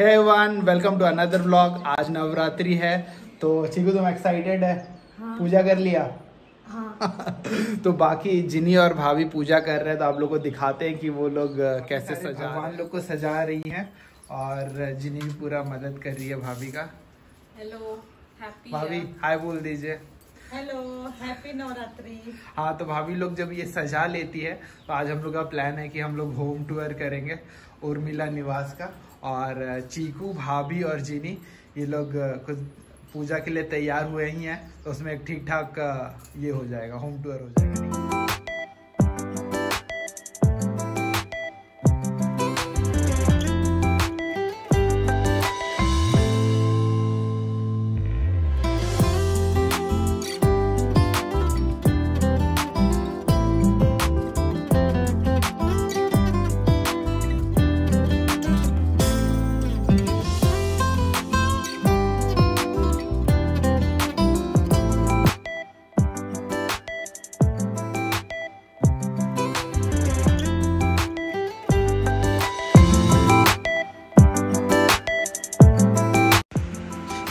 Hey everyone, welcome to another vlog. आज नवरात्रि है तो चीकू तुम एक्साइटेड है? हाँ। पूजा कर लिया? हाँ। तो बाकी जिनी और भाभी पूजा कर रहे हैं तो आप लोग को दिखाते हैं कि वो लोग कैसे भगवान लोग को सजा रही हैं और जिनी भी पूरा मदद कर रही है भाभी का। हेलो, हैप्पी भाभी हाय बोल दीजिए। Hello, happy Navratri. हाँ, तो भाभी लोग जब ये सजा लेती है तो आज हम लोग का प्लान है कि हम लोग होम टूर करेंगे उर्मिला निवास का। और चीकू, भाभी और जिनी ये लोग कुछ पूजा के लिए तैयार हुए ही हैं, तो उसमें एक ठीक ठाक ये हो जाएगा, होम टूर हो जाएगा।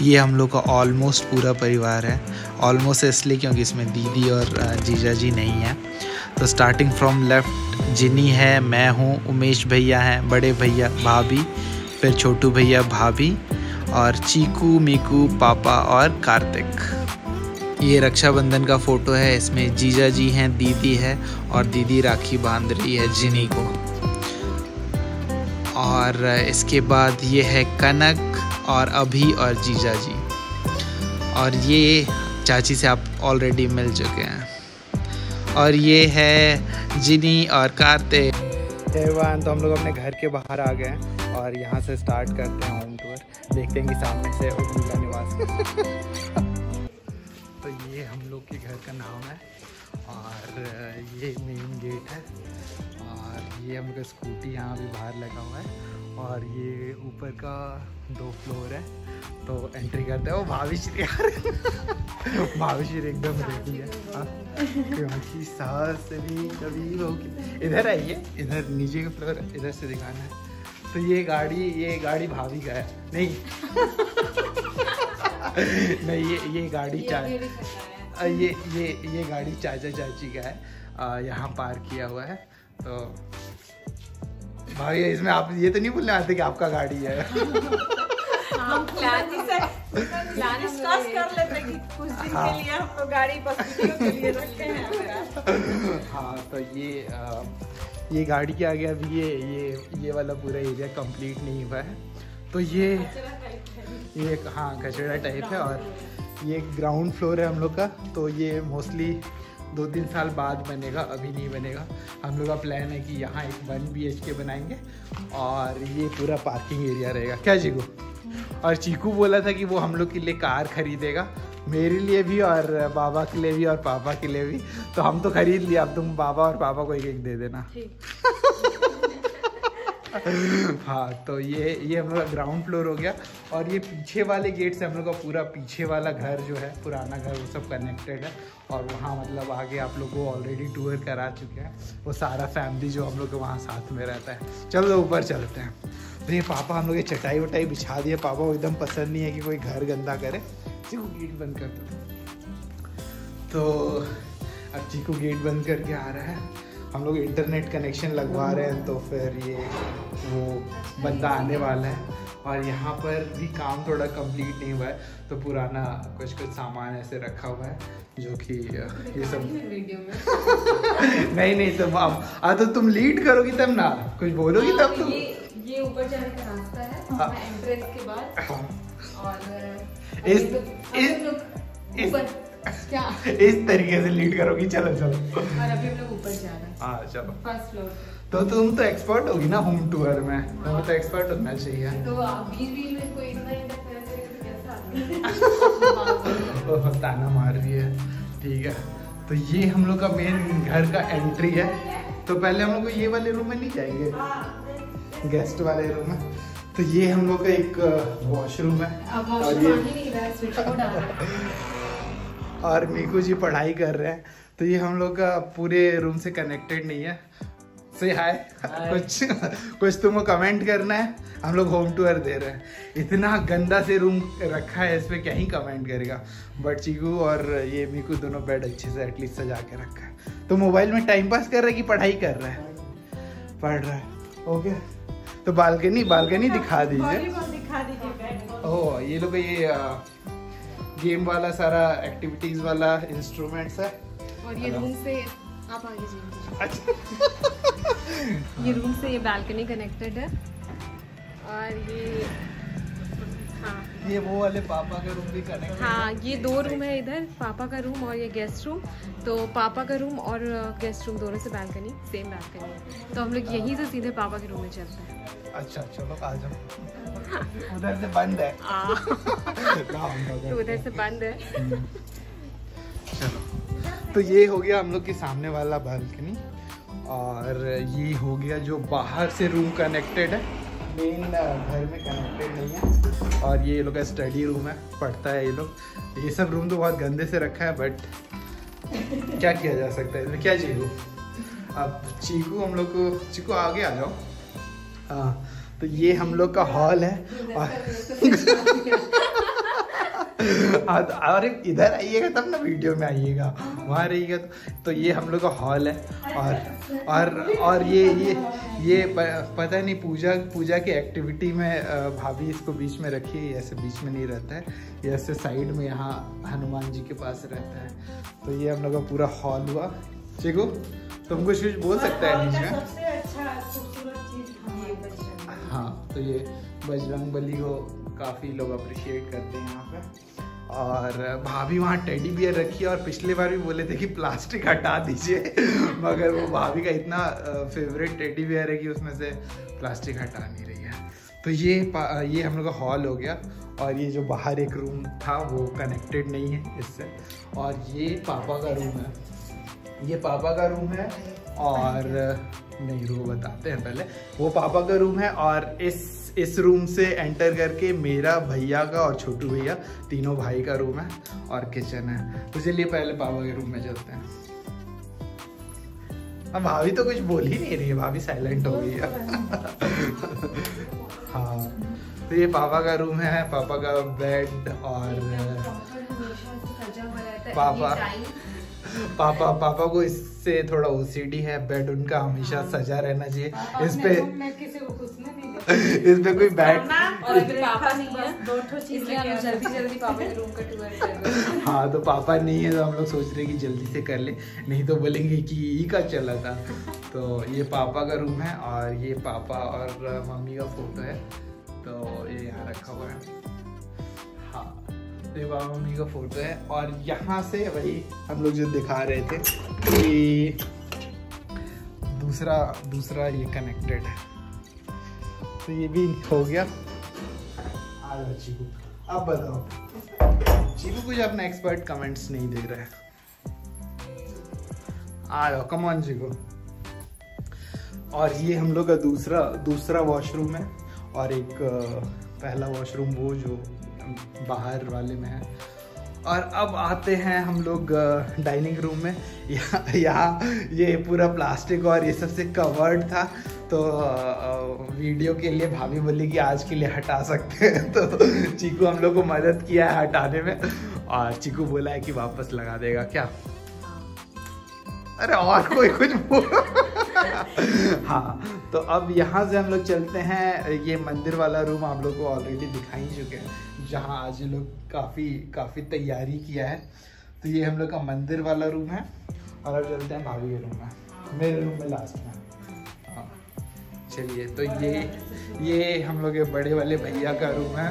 ये हम लोग का ऑलमोस्ट पूरा परिवार है। ऑलमोस्ट इसलिए क्योंकि इसमें दीदी और जीजा जी नहीं है। तो स्टार्टिंग फ्रॉम लेफ्ट जिनी है, मैं हूँ, उमेश भैया हैं, बड़े भैया, भाभी, फिर छोटू भैया, भाभी और चीकू, मीकू, पापा और कार्तिक। ये रक्षाबंधन का फ़ोटो है, इसमें जीजा जी हैं, दीदी है और दीदी राखी बांध रही है जिनी को। और इसके बाद ये है कनक और अभी और जीजा जी, और ये चाची से आप ऑलरेडी मिल चुके हैं। और ये है जिनी और कार्तिक। एवरीवन, तो हम लोग अपने घर के बाहर आ गए हैं और यहाँ से स्टार्ट करते हैं होम टूर। देखते हैं कि सामने से उर्मिला निवास। तो ये हम लोग के घर का नाम है और ये मेन गेट है और ये हम लोग स्कूटी यहाँ भी बाहर लगा हुआ है और ये ऊपर का 2 फ्लोर है। तो एंट्री करते हैं। वो भाविश्री भाविश्री एकदम रेडी है क्योंकि सास भी कभी होगी। इधर आइए, इधर नीचे का फ्लोर इधर से दिखाना है। तो ये गाड़ी भाभी का है। नहीं नहीं, ये गाड़ी ये गाड़ी चाचा चाची का है। यहाँ पार्क किया हुआ है। तो भाई इसमें आप ये तो नहीं बोलने आते कि आपका गाड़ी है। हम प्लान कर लेते कि कुछ दिन के लिए हम तो गाड़ी के लिए रखते हैं। हाँ, तो ये गाड़ी के आगे अभी ये वाला पूरा एरिया कंप्लीट नहीं हुआ है। तो ये हाँ कचड़ा टाइप है और ये ग्राउंड फ्लोर है हम लोग का। तो ये मोस्टली 2-3 साल बाद बनेगा, अभी नहीं बनेगा। हम लोग का प्लान है कि यहाँ एक 1 BHK बनाएंगे और ये पूरा पार्किंग एरिया रहेगा। क्या चीकू? और चीकू बोला था कि वो हम लोग के लिए कार खरीदेगा, मेरे लिए भी और बाबा के लिए भी और पापा के लिए भी। तो हम तो खरीद लिया, अब तुम बाबा और पापा को एक दे देना। हाँ, तो ये हम लोग का ग्राउंड फ्लोर हो गया। और ये पीछे वाले गेट से हम लोग का पूरा पीछे वाला घर जो है, पुराना घर, वो सब कनेक्टेड है। और वहाँ मतलब आगे आप लोग को ऑलरेडी टूर करा चुके हैं, वो सारा फैमिली जो हम लोग को वहाँ साथ में रहता है। चलो ऊपर चलते हैं। तो ये पापा हम लोग ये चटाई वटाई बिछा दिए। पापा को एकदम पसंद नहीं है कि कोई घर गंदा करे। चीकू गेट बंद कर दो। तो अब चीकू गेट बंद करके आ रहा है। हम लोग इंटरनेट कनेक्शन लगवा रहे हैं, तो फिर ये वो बंदा आने वाला है। और यहाँ पर भी काम थोड़ा कंप्लीट नहीं हुआ है, तो पुराना कुछ सामान ऐसे रखा हुआ है जो कि ये सब वीडियो में नहीं तो तुम लीड करोगी तब ना, कुछ बोलोगी तब तुम। ये ऊपर जाने का रास्ता है एंट्रेंस के बाद। और क्या इस तरीके से लीड करोगी। चलो और अभी हम लोग ऊपर जा रहे हैं। हाँ चलो, फर्स्ट फ्लोर। तो तुम तो एक्सपर्ट होगी ना होम टूर में। तुम्हें तो एक्सपर्ट होना चाहिए। तो बीच में कोई इतना इंटरफेयर करेगा तो कैसा ताना मार रही है। ठीक है, तो ये हम लोग का मेन घर का एंट्री है। तो पहले हम लोग को ये वाले रूम में नहीं जाएंगे, गेस्ट वाले रूम में। तो ये हम लोग का एक वॉशरूम है और मीकू जी पढ़ाई कर रहे हैं। तो ये हम लोग का पूरे रूम से कनेक्टेड नहीं है, से हाय। कुछ तुमको कमेंट करना है, हम लोग होम टूर दे रहे हैं। इतना गंदा से रूम रखा है, इस पे क्या ही कमेंट करेगा। बट चीकू और ये मीकू दोनों बेड अच्छे से एटलीस्ट सजा के रखा है। तो मोबाइल में टाइम पास कर रहा है कि पढ़ाई कर रहा है? पढ़ रहा है। ओके, तो बालकनी दिखा दीजिए। ओह, ये लोग ये गेम वाला सारा एक्टिविटीज वाला इंस्ट्रूमेंट्स है। और ये रूम से आप आगे जाइए। अच्छा। ये रूम से ये बालकनी कनेक्टेड है। और ये हाँ, ये वो वाले पापा का रूम भी कनेक्टेड। हाँ, ये 2 रूम है इधर, पापा का रूम और ये गेस्ट रूम। तो पापा का रूम और गेस्ट रूम दोनों से बालकनी, सेम बालकनी है। तो हम लोग यहीं से सीधे पापा के रूम में चलते हैं। अच्छा, चलो आ जाओ। उधर से बंद है। तो उधर से बंद है। चलो, तो ये हो गया हम लोग के सामने वाला बालकनी। और ये हो गया जो बाहर से रूम कनेक्टेड है, मेन घर में कनेक्टेड नहीं है। और ये लोग का स्टडी रूम है, पढ़ता है ये लोग। ये सब रूम तो बहुत गंदे से रखा है, बट क्या किया जा सकता है इसमें। क्या चीकू, अब चीकू हम लोग को, चीकू आगे आ जाओ। हाँ, तो ये हम लोग का हॉल है। और इधर आइएगा तब ना वीडियो में आइएगा, वहाँ रहिएगा। तो ये हम लोग का हॉल है। और ये पता नहीं पूजा की एक्टिविटी में भाभी इसको बीच में रखी है। ऐसे बीच में नहीं रहता है, ये ऐसे साइड में यहाँ हनुमान जी के पास रहता है। तो ये हम लोग का पूरा हॉल हुआ। चिकू, तुम कुछ बोल सकता है बीच में? सबसे अच्छा खूबसूरत चीज हाँ, तो ये बजरंग बली को काफ़ी लोग अप्रिशिएट करते हैं यहाँ पे। और भाभी वहाँ टेडी बियर रखी है। और पिछले बार भी बोले थे कि प्लास्टिक हटा दीजिए, मगर वो भाभी का इतना फेवरेट टेडी बियर है कि उसमें से प्लास्टिक हटा नहीं रही है। तो ये हम लोग का हॉल हो गया। और ये जो बाहर एक रूम था वो कनेक्टेड नहीं है इससे। और ये पापा का रूम है, ये पापा का रूम है। और नहीं, वो बताते हैं पहले। वो पापा का रूम है। और इस रूम से एंटर करके मेरा, भैया का और छोटू भैया, तीनों भाई का रूम है और किचन है। तो चलिए पहले पापा के रूम में चलते हैं। अब भाभी तो कुछ बोल ही नहीं रही है, भाभी साइलेंट हो गई है। हाँ, तो ये पापा का रूम है, पापा का बेड। और पापा को इससे थोड़ा ओसीडी है, बेड उनका हमेशा सजा रहना चाहिए। इस पे कोई बैठ, पापा नहीं है, जल्दी पापा के रूम का टूर कर। हाँ, तो पापा नहीं है तो हम लोग सोच रहे कि जल्दी से कर ले, नहीं तो बोलेंगे कि ई का चला था। तो ये पापा का रूम है। और ये पापा और मम्मी का फोटो है, तो ये यहाँ रखा हुआ है। हाँ, तो ये पापा मम्मी का फोटो है। और यहाँ से वही हम लोग जो दिखा रहे थे कि दूसरा ये कनेक्टेड है। तो ये भी हो गया। आ जाओ चीकू, अब बताओ। चीकू कुछ अपना एक्सपर्ट कमेंट्स नहीं दे रहा है। आ जाओ, कम ऑन चीकू। और ये हम लोग का दूसरा वॉशरूम है। और एक पहला वॉशरूम वो जो बाहर वाले में है। और अब आते हैं हम लोग डाइनिंग रूम में। यहाँ ये पूरा प्लास्टिक और ये सबसे कवर्ड था। तो वीडियो के लिए भाभी बोली कि आज के लिए हटा सकते हैं। तो चीकू हम लोग को मदद किया है हटाने में। और चीकू बोला है कि वापस लगा देगा। क्या? अरे और कोई कुछ हाँ, तो अब यहाँ से हम लोग चलते हैं। ये मंदिर वाला रूम हम लोग को ऑलरेडी दिखा ही चुके हैं, जहाँ आज ये लोग काफ़ी तैयारी किया है। तो ये हम लोग का मंदिर वाला रूम है। और अब चलते हैं भाभी के रूम में, मेरे रूम में लास्ट में। हाँ, चलिए। तो ये हम लोग के बड़े वाले भैया का रूम है।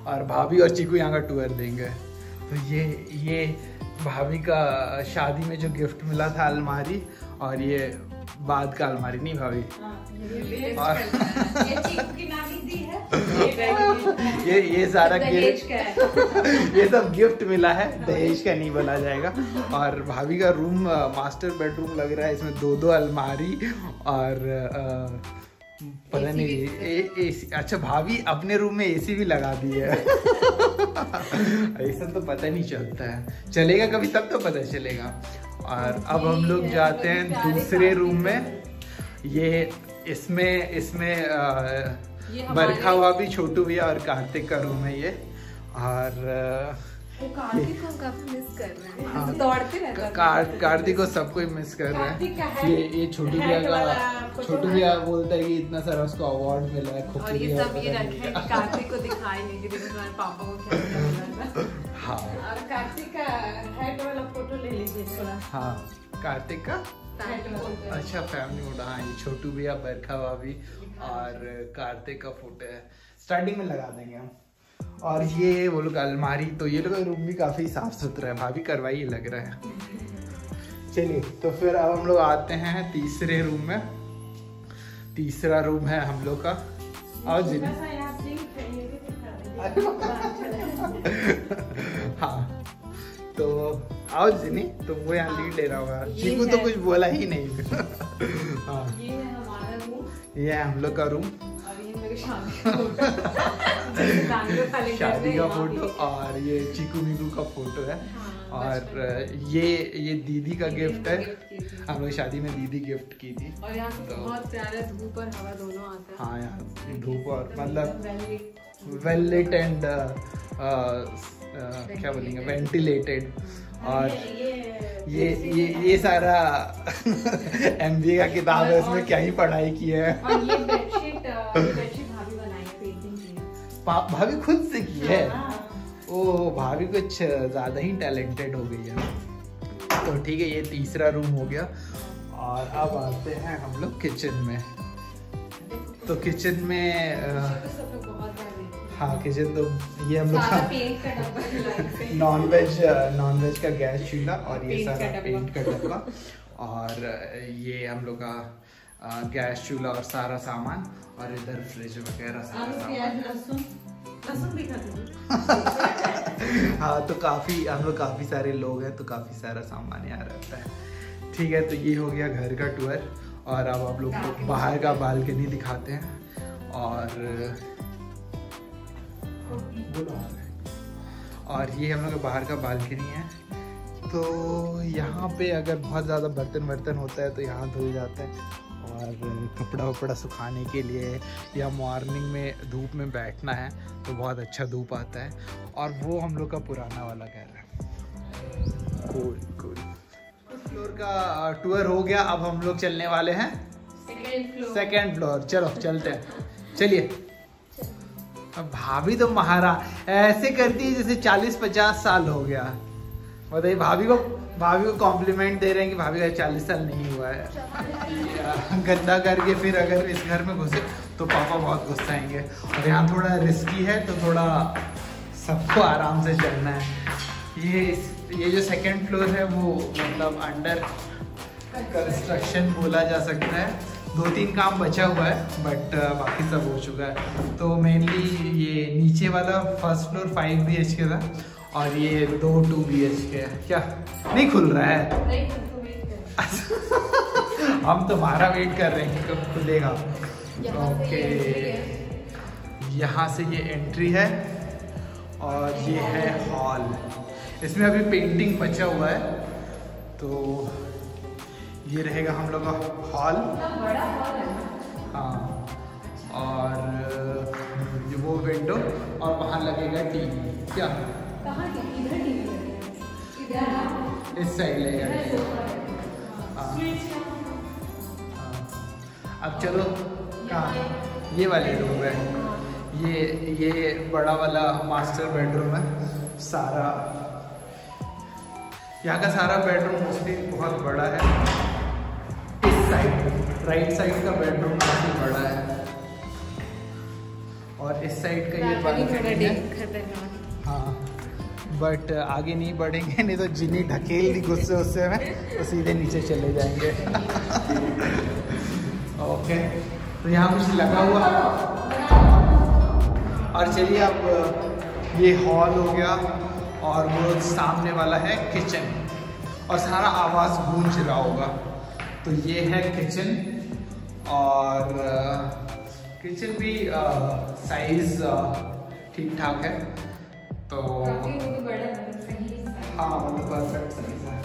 और भाभी और चीकू यहाँ का टूर देंगे। तो ये भाभी का शादी में जो गिफ्ट मिला था अलमारी। और ये बाद का अलमारी नहीं भाभी। और ये चीकू की नानी दी है। ये सारा गिफ्ट, ये सब गिफ्ट मिला है, दहेज का नहीं बोला जाएगा। और भाभी का रूम मास्टर बेडरूम लग रहा है। इसमें 2 अलमारी और पता नहीं एसी। अच्छा, भाभी अपने रूम में एसी भी लगा दी है। ऐसा तो पता नहीं चलता है, चलेगा कभी तब तो पता चलेगा। और अब हम लोग जाते हैं दूसरे रूम में। ये इसमें बरखा हुआ भी, छोटू भैया और कार्तिक का रूम है ये। और कार्तिक को काफी मिस कर रहे हैं। हाँ, दौड़ते रहता है। कार्तिक को सब कोई मिस कर रहे कार्तिक का हैं। ये छोटू भैया का, छोटू भैया बोलता है कि इतना सारा उसको अवार्ड मिला है। और ये सब ये रखे हैं कि कार्तिक को दिखाई नहीं कि तुम्हारे पापा को क्या मिला। हाँ, और कार्तिक का हेड वाला फोटो ले लीजिए थोड़ा। हाँ, कार्तिक का फोटो। अच्छा फैमिली फोटो। हाँ, ये छोटू भैया, बरखा भाभी और कार्तिक का फोटो है। स्टार्टिंग में लगा देंगे हम। और ये वो लोग अलमारी, तो ये लोग रूम भी काफी साफ सुथरा है, भाभी करवाई लग रहा है। चलिए, तो फिर अब हम लोग आते हैं तीसरे रूम में। तीसरा रूम है हम लोग का। आओ जी। हाँ, तो आओ जिनी, तुमको यहाँ लीड ले रहा होगा। चीकू तो कुछ बोला ही नहीं। हाँ, ये है हमारा रूम, ये है हम लोग का रूम। और ये मेरे शादी का फोटो और ये चीकू मीकू का फोटो है। और ये दीदी का गिफ्ट है। हम लोग शादी में दीदी गिफ्ट की थी। और यहाँ से बहुत प्यारा धूप और हवा दोनों आता है। हाँ, यहाँ धूप और मतलब वेल लिट एंड क्या बोलेंगे, वेंटिलेटेड। और ये सारा MBA का किताब है, उसमें क्या ही पढ़ाई की है। और ये बेडशीट भाभी बनाई है, पेंटिंग की है। भाभी खुद से की है। ओ, भाभी कुछ ज्यादा ही टैलेंटेड हो गई है। तो ठीक है, ये तीसरा रूम हो गया। और अब आते हैं हम लोग किचन में। तो किचन में हाँ, किचन तो ये हम लोग का नॉनवेज का गैस चूल्हा और ये सारा पेंट का डब्बा। और ये हम लोग का गैस चूल्हा और सारा सामान। और इधर फ्रिज वगैरह सारा सामान। लहसुन भी खाते। हाँ, तो काफी हम लोग काफी सारे लोग हैं, तो काफी सारा सामान यहाँ रहता है। ठीक है, तो ये हो गया घर का टूर। और अब आप लोग को बाहर का बालकनी दिखाते हैं। और ये हम लोग का बाहर का बालकनी है। तो यहाँ पे अगर बहुत ज़्यादा बर्तन होता है तो यहाँ धुल जाते हैं। और कपड़ा वपड़ा सुखाने के लिए या मॉर्निंग में धूप में बैठना है तो बहुत अच्छा धूप आता है। और वो हम लोग का पुराना वाला घर है। कूल फ्लोर का टूर हो गया। अब हम लोग चलने वाले हैं सेकेंड फ्लोर। चलो चलते हैं, चलिए। भाभी तो ऐसे करती है जैसे 40-50 साल हो गया। बताइए, भाभी को कॉम्प्लीमेंट दे रहे हैं कि भाभी का 40 साल नहीं हुआ है। गंदा करके फिर अगर इस घर में घुसे तो पापा बहुत गुस्साएंगे। और यहाँ थोड़ा रिस्की है, तो थोड़ा सबको आराम से चलना है। ये जो सेकंड फ्लोर है वो मतलब अंडर कंस्ट्रक्शन बोला जा सकता है। 2-3 काम बचा हुआ है, बट बाकी सब हो चुका है। तो मेनली ये नीचे वाला फर्स्ट फ्लोर 5 BHK था और ये 2 BHK है। क्या नहीं खुल रहा है? नहीं, हम तुम्हारा वेट कर रहे हैं कब खुलेगा। ओके, यहाँ से ये एंट्री है और ये है हॉल। इसमें अभी पेंटिंग बचा हुआ है। तो ये रहेगा हम लोग का हॉल। बड़ा हॉल है। हाँ, और ये वो विंडो और वहाँ लगेगा टीवी। क्या कहाँ इधर टीवी लगेगा? इस साइड लगेगा। अब चलो, कहाँ ये वाले रूम है। ये बड़ा वाला मास्टर बेडरूम है। सारा यहाँ का सारा बेडरूम मोस्टली बहुत बड़ा है। इस साइड राइट साइड का बेडरूम काफी बड़ा है और इस साइड का ये बालकनी है। हाँ, बट आगे नहीं बढ़ेंगे, नहीं तो जिन्नी ढकेल दी गुस्से में तो सीधे नीचे चले जाएंगे। ओके, तो यहाँ कुछ लगा हुआ। और चलिए, अब ये हॉल हो गया और वो सामने वाला है किचन। और सारा आवाज़ गूंज रहा होगा। तो ये है किचन। और किचन भी साइज ठीक ठाक है। तो हाँ, मतलब परफेक्ट साइज है।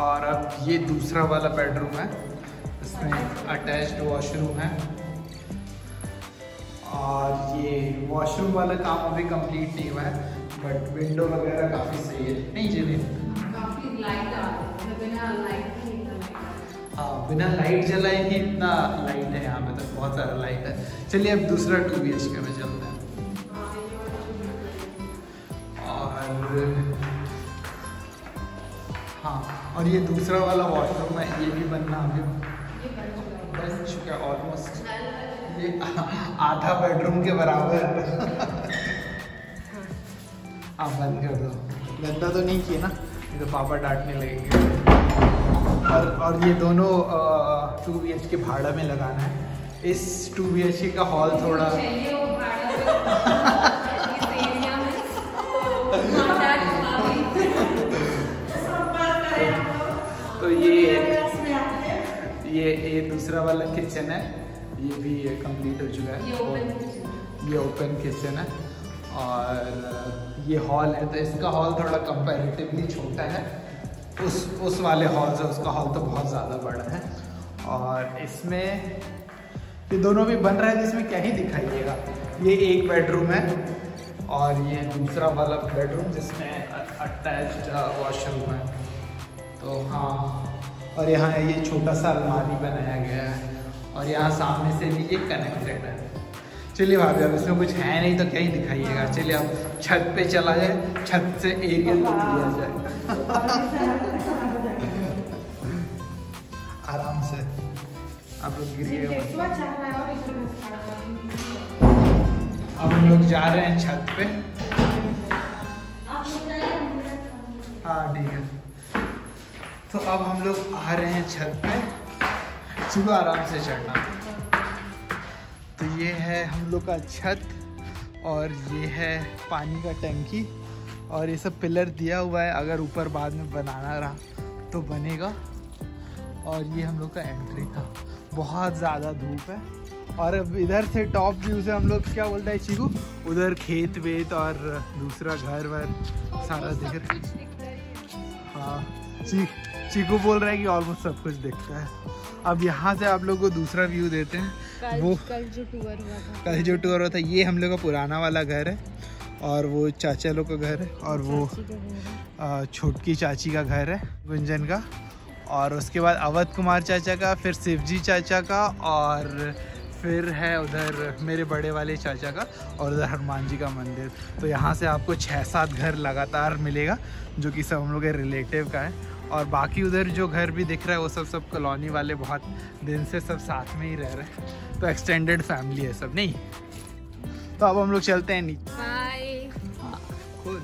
और अब ये दूसरा वाला बेडरूम है। इसमें अटैच्ड वॉशरूम है और ये वॉशरूम वाला काम अभी कंप्लीट नहीं हुआ है, बट विंडो वगैरह काफ़ी सही है। नहीं जिन्हें काफी लाइट आ रही है, बिना लाइट हाँ बिना लाइट जलाए ही इतना लाइट है यहाँ पे, तो बहुत सारा लाइट है। चलिए अब दूसरा 2 BHK में चलते हैं। और हाँ, और ये दूसरा वाला वॉशरूम है, ये भी बनना अभी बन चुका है ऑलमोस्ट। ये आधा बेडरूम के बराबर। हाँ बंद कर दो, गंदा तो नहीं किया ना, ये तो पापा डांटने लगेंगे। और ये दोनों 2 BHK भाड़ा में लगाना है। इस 2 BHK का हॉल थोड़ा तो ये दूसरा वाला किचन है, ये भी कंप्लीट हो चुका है। ये ओपन किचन है और ये हॉल है, तो इसका हॉल थोड़ा कंपैरेटिवली छोटा है उस वाले हॉल से। उसका हॉल तो बहुत ज़्यादा बड़ा है। और इसमें ये दोनों भी बन रहा है, जिसमें क्या ही दिखाइएगा। ये एक बेडरूम है और ये दूसरा वाला बेडरूम जिसमें अटैच्ड वॉशरूम है। तो हाँ, और यहाँ ये छोटा सा अलमारी बनाया गया है और यहाँ सामने से भी ये कनेक्टेड है। चलिए भाभी, अब इसमें कुछ है नहीं तो क्या ही दिखाइएगा। चलिए अब छत पे चला जाए, छत से एरियल लुक लिया जाए। आराम से आप लोग गिरिए। अब हम लोग जा रहे हैं छत पे। हाँ ठीक है, तो अब हम लोग आ रहे हैं छत पे। सुबह आराम से चढ़ना। तो ये है हम लोग का छत और ये है पानी का टंकी और ये सब पिलर दिया हुआ है, अगर ऊपर बाद में बनाना रहा तो बनेगा। और ये हम लोग का एंट्री था। बहुत ज़्यादा धूप है और अब इधर से टॉप व्यू से हम लोग क्या बोलते हैं चीकू, उधर खेत वेत और दूसरा घर वर सारा दिख रहा है। हाँ चीकू बोल रहा है कि ऑलमोस्ट सब कुछ दिखता है। अब यहाँ से आप लोग को दूसरा व्यू देते हैं। कल जो टूर हुआ था ये हम लोग का पुराना वाला घर है और वो चाचा लोग का घर है और वो छोटकी चाची का घर है गुंजन का, और उसके बाद अवध कुमार चाचा का, फिर शिवजी चाचा का, और फिर है उधर मेरे बड़े वाले चाचा का, और उधर हनुमान जी का मंदिर। तो यहाँ से आपको 6-7 घर लगातार मिलेगा जो कि सब हम लोग के रिलेटिव का है। और बाकी उधर जो घर भी दिख रहा है वो सब कॉलोनी वाले बहुत दिन से सब साथ में ही रह रहे हैं, तो एक्सटेंडेड फैमिली है सब। नहीं तो अब हम लोग चलते हैं नीचे। बाय। खुद